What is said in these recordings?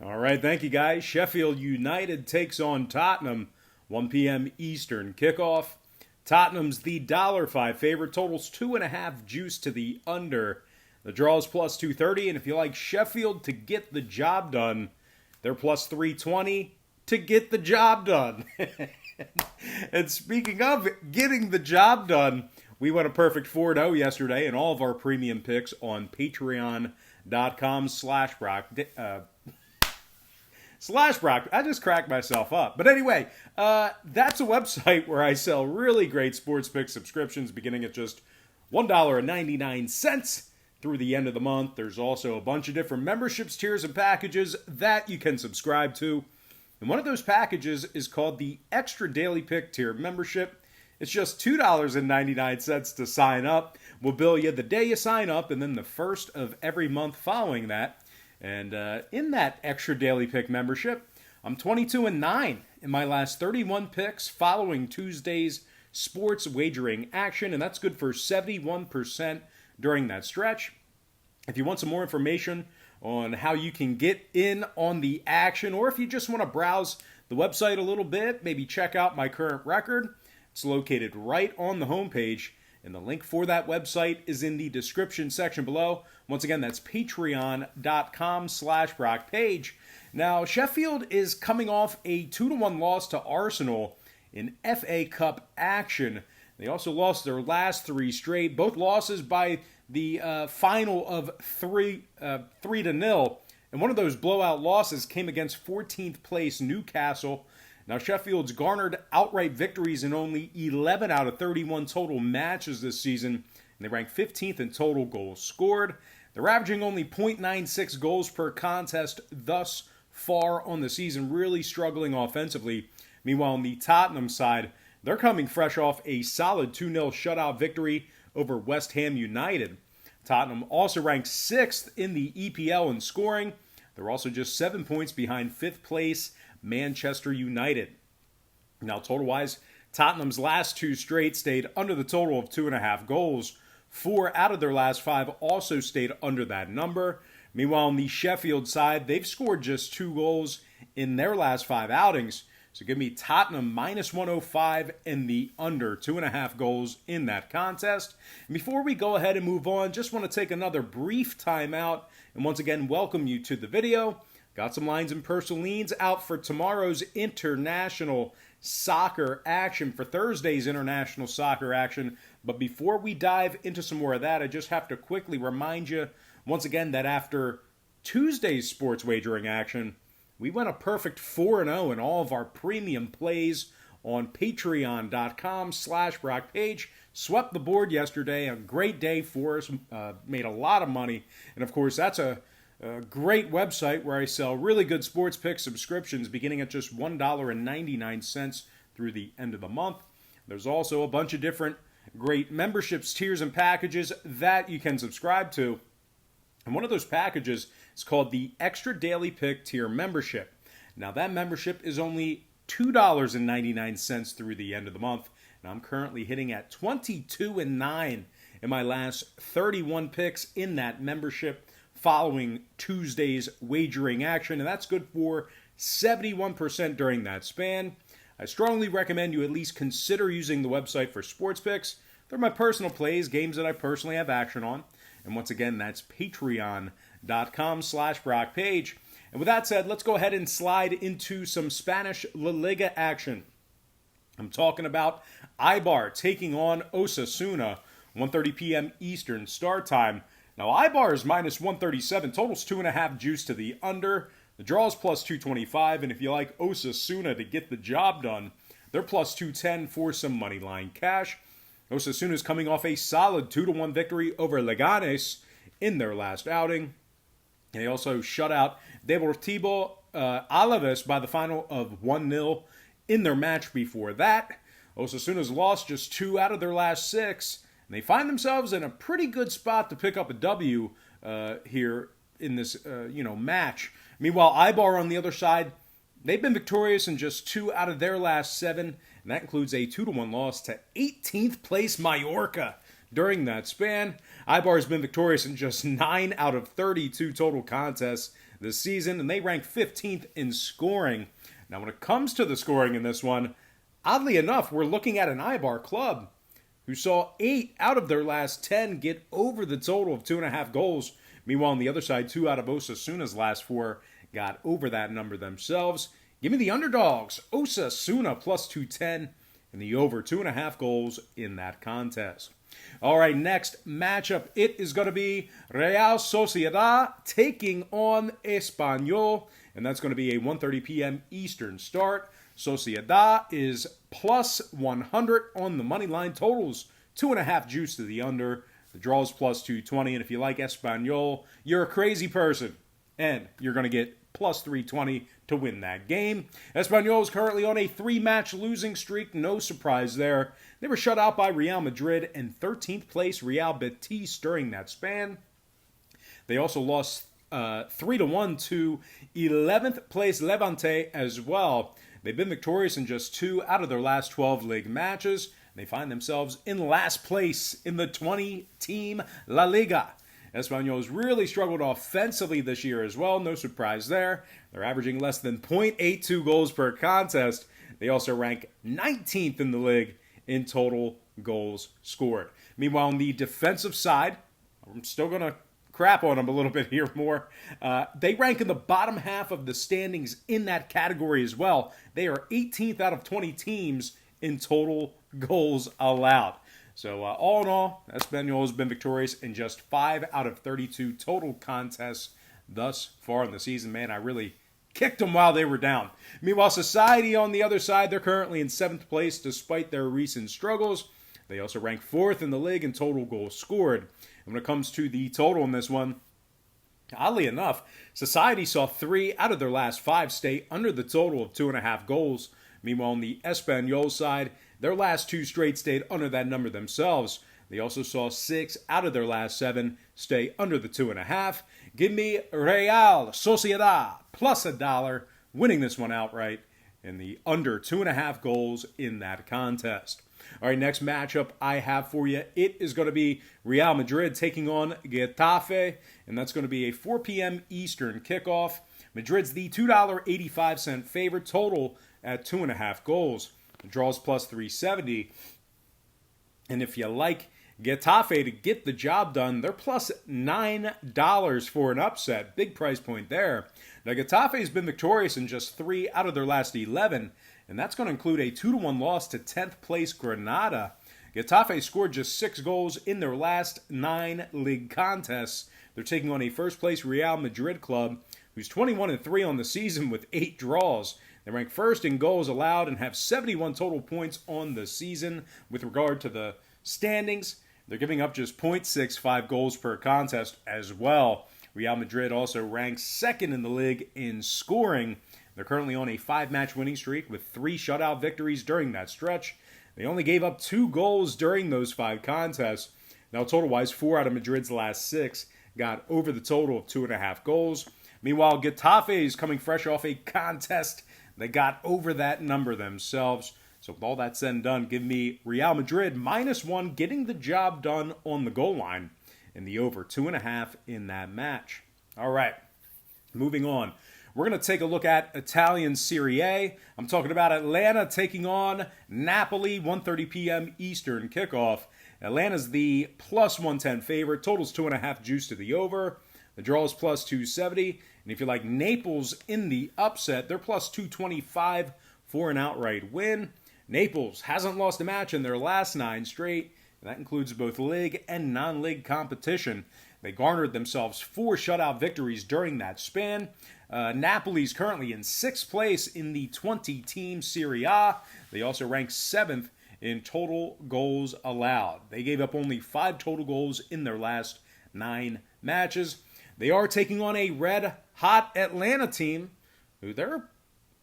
All right, thank you guys. Sheffield United takes on Tottenham, 1 p.m. Eastern kickoff. Tottenham's the $5 favorite, totals 2.5 juice to the under. The draw is plus 230, and if you like Sheffield to get the job done, they're plus 320 to get the job done. And speaking of getting the job done, we went a perfect 4-0 yesterday in all of our premium picks on patreon.com/Brock. /Brock. I just cracked myself up. But anyway, that's a website where I sell really great sports pick subscriptions beginning at just $1.99 through the end of the month. There's also a bunch of different memberships, tiers, and packages that you can subscribe to. And one of those packages is called the Extra Daily Pick Tier membership. It's just $2.99 to sign up. We'll bill you the day you sign up and then the first of every month following that. And in that Extra Daily Pick membership, I'm 22-9 in my last 31 picks following Tuesday's sports wagering action, and that's good for 71% during that stretch. If you want some more information on how you can get in on the action, or if you just want to browse the website a little bit, maybe check out my current record, it's located right on the homepage, and the link for that website is in the description section below. Once again, that's patreon.com/Brock page. Now, Sheffield is coming off a 2-1 loss to Arsenal in FA Cup action. They also lost their last 3 straight, both losses by the final of 3-0. And one of those blowout losses came against 14th place Newcastle. Now, Sheffield's garnered outright victories in only 11 out of 31 total matches this season, and they rank 15th in total goals scored. They're averaging only 0.96 goals per contest thus far on the season, really struggling offensively. Meanwhile, on the Tottenham side, they're coming fresh off a solid 2-0 shutout victory over West Ham United. Tottenham also ranks 6th in the EPL in scoring. They're also just 7 points behind 5th place Manchester United. Now, total-wise, Tottenham's last 2 straight stayed under the total of 2.5 goals. 4 out of their last 5 also stayed under that number. Meanwhile, on the Sheffield side, they've scored just 2 goals in their last 5 outings. So give me Tottenham minus 105 and the under 2.5 goals in that contest. And before we go ahead and move on, just want to take another brief timeout and once again welcome you to the video. Got some lines and personal leans out for tomorrow's international soccer action, for Thursday's international soccer action. But before we dive into some more of that, I just have to quickly remind you once again that after Tuesday's sports wagering action, we went a perfect 4-0 in all of our premium plays on patreon.com/Brock page. Swept the board yesterday. A great day for us. Made a lot of money. And of course, that's a great website where I sell really good sports pick subscriptions beginning at just $1.99 through the end of the month. There's also a bunch of different great memberships, tiers, and packages that you can subscribe to. And one of those packages is called the Extra Daily Pick Tier membership. Now, that membership is only $2.99 through the end of the month. And I'm currently hitting at 22-9 in my last 31 picks in that membership following Tuesday's wagering action, and that's good for 71% during that span. I strongly recommend you at least consider using the website for sports picks. They're my personal plays, games that I personally have action on. And once again, that's patreon.com/Brock page. And with that said, let's go ahead and slide into some Spanish La Liga action. I'm talking about Eibar taking on Osasuna, 1:30 p.m. Eastern start time. Now, Eibar is minus 137, totals 2.5 juice to the under. The draw is plus 225, and if you like Osasuna to get the job done, they're plus 210 for some money line cash. Osasuna is coming off a solid 2-1 victory over Leganes in their last outing. They also shut out Deportivo Alaves by the final of 1-0 in their match before that. Osasuna's lost just 2 out of their last 6. And they find themselves in a pretty good spot to pick up a W here in this match. Meanwhile, Eibar on the other side, they've been victorious in just 2 out of their last 7, and that includes a 2-1 loss to 18th place Mallorca during that span. Eibar has been victorious in just 9 out of 32 total contests this season, and they rank 15th in scoring. Now, when it comes to the scoring in this one, oddly enough, we're looking at an Ibar club who saw 8 out of their last 10 get over the total of 2.5 goals. Meanwhile, on the other side, 2 out of Osasuna's last 4 got over that number themselves. Give me the underdogs, Osasuna plus 210, and the over 2.5 goals in that contest. All right, next matchup, it is going to be Real Sociedad taking on Espanyol, and that's going to be a 1:30 p.m. Eastern start. Sociedad is plus 100 on the money line. Totals 2.5 juice to the under. The draw is plus 220, and if you like Espanyol, you're a crazy person, and you're going to get plus 320 to win that game. Espanyol is currently on a 3-match losing streak. No surprise there. They were shut out by Real Madrid and 13th place Real Betis during that span. They also lost 3-1 to 11th place Levante as well. They've been victorious in just 2 out of their last 12 league matches. They find themselves in last place in the 20-team La Liga. Espanyol has really struggled offensively this year as well. No surprise there. They're averaging less than 0.82 goals per contest. They also rank 19th in the league in total goals scored. Meanwhile, on the defensive side, I'm still going to crap on them a little bit here more. They rank in the bottom half of the standings in that category as well. They are 18th out of 20 teams in total goals allowed. So all in all, Espanyol has been victorious in just 5 out of 32 total contests thus far in the season. Man, I really kicked them while they were down. Meanwhile, Society on the other side, they're currently in 7th place despite their recent struggles. They also rank 4th in the league in total goals scored. And when it comes to the total in this one, oddly enough, Society saw 3 out of their last 5 stay under the total of 2.5 goals. Meanwhile, on the Espanyol side, their last 2 straight stayed under that number themselves. They also saw 6 out of their last 7 stay under the 2.5. Give me Real Sociedad plus $1, winning this one outright, and the under 2.5 goals in that contest. All right, next matchup I have for you, it is going to be Real Madrid taking on Getafe, and that's going to be a 4 p.m. Eastern kickoff. Madrid's the $2.85 favorite, total at 2.5 goals. The draw's plus 370. And if you like Getafe to get the job done, they're plus $9 for an upset. Big price point there. Now, Getafe has been victorious in just 3 out of their last 11, and that's going to include a 2-1 loss to 10th place Granada. Getafe scored just 6 goals in their last 9 league contests. They're taking on a first place Real Madrid club who's 21-3 on the season with 8 draws. They rank first in goals allowed and have 71 total points on the season. With regard to the standings, they're giving up just 0.65 goals per contest as well. Real Madrid also ranks second in the league in scoring. They're currently on a 5-match winning streak with 3 shutout victories during that stretch. They only gave up 2 goals during those 5 contests. Now, total-wise, 4 out of Madrid's last 6 got over the total of 2.5 goals. Meanwhile, Getafe is coming fresh off a contest. They got over that number themselves. So with all that said and done, give me Real Madrid -1 getting the job done on the goal line and the over 2.5 in that match. All right, moving on. We're going to take a look at Italian Serie A. I'm talking about Atlanta taking on Napoli, 1:30 p.m. Eastern kickoff. Atlanta's the plus 110 favorite. Totals 2.5 juice to the over. The draw is plus 270. And if you like Naples in the upset, they're plus 225 for an outright win. Naples hasn't lost a match in their last 9 straight. And that includes both league and non-league competition. They garnered themselves 4 shutout victories during that span. Napoli's currently in 6th place in the 20-team Serie A. They also rank 7th in total goals allowed. They gave up only 5 total goals in their last 9 matches. They are taking on a red-hot Atlanta team, who they're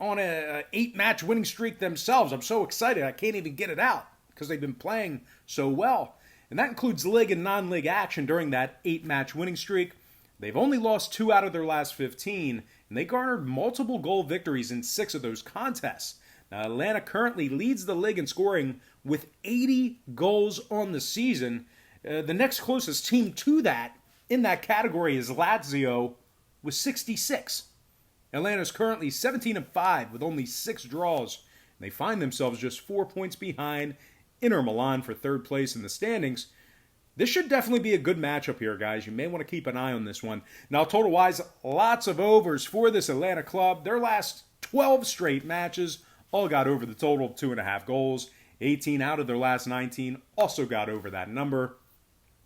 on an 8-match winning streak themselves. I'm so excited I can't even get it out because they've been playing so well. And that includes league and non-league action during that 8-match winning streak. They've only lost 2 out of their last 15, and they garnered multiple goal victories in 6 of those contests. Now, Atlanta currently leads the league in scoring with 80 goals on the season. The next closest team to that in that category is Lazio with 66. Atlanta's currently 17-5 with only 6 draws. They find themselves just 4 points behind Inter Milan for third place in the standings. This should definitely be a good matchup here, guys. You may want to keep an eye on this one. Now, total-wise, lots of overs for this Atlanta club. Their last 12 straight matches all got over the total of 2.5 goals. 18 out of their last 19 also got over that number.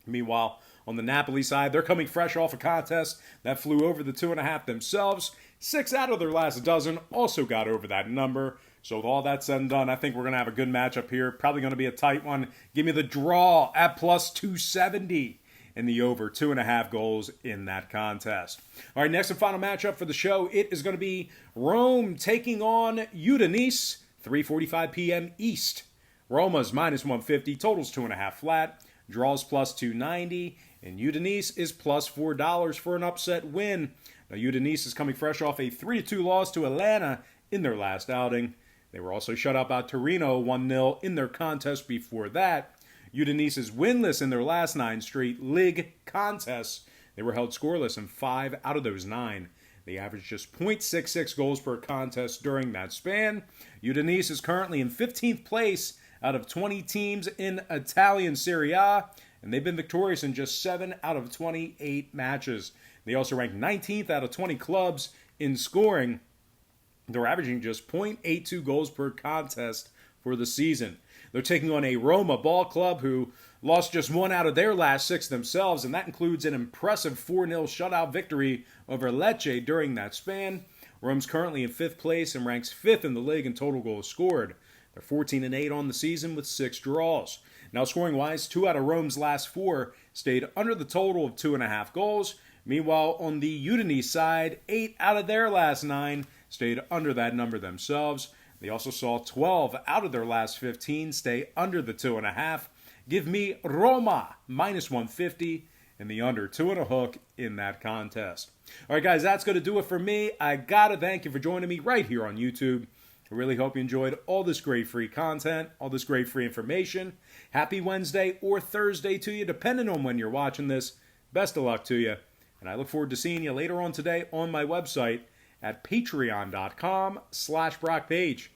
Meanwhile, on the Napoli side, they're coming fresh off a contest that flew over the 2.5 themselves. 6 out of their last dozen also got over that number. So with all that said and done, I think we're going to have a good matchup here. Probably going to be a tight one. Give me the draw at plus 270 and the over 2.5 goals in that contest. All right, next and final matchup for the show. It is going to be Rome taking on Udinese, 3:45 p.m. East. Roma's minus 150, totals 2.5 flat, draws plus 290, and Udinese is plus $4 for an upset win. Now, Udinese is coming fresh off a 3-2 loss to Atlanta in their last outing. They were also shut out by Torino 1-0 in their contest before that. Udinese is winless in their last 9 straight Liga contests. They were held scoreless in 5 out of those 9. They averaged just 0.66 goals per contest during that span. Udinese is currently in 15th place out of 20 teams in Italian Serie A, and they've been victorious in just 7 out of 28 matches. They also rank 19th out of 20 clubs in scoring. They're averaging just 0.82 goals per contest for the season. They're taking on a Roma ball club who lost just 1 out of their last 6 themselves, and that includes an impressive 4-0 shutout victory over Lecce during that span. Rome's currently in 5th place and ranks 5th in the league in total goals scored. They're 14-8 on the season with 6 draws. Now, scoring-wise, 2 out of Rome's last 4 stayed under the total of 2.5 goals. Meanwhile, on the Udinese side, 8 out of their last 9 stayed under that number themselves. They also saw 12 out of their last 15 stay under the 2.5. Give me Roma minus 150 and the under 2.5 in that contest. All right, guys, that's going to do it for me. I got to thank you for joining me right here on YouTube. I really hope you enjoyed all this great free content, all this great free information. Happy Wednesday or Thursday to you, depending on when you're watching this. Best of luck to you. And I look forward to seeing you later on today on my website at patreon.com/BrockPage.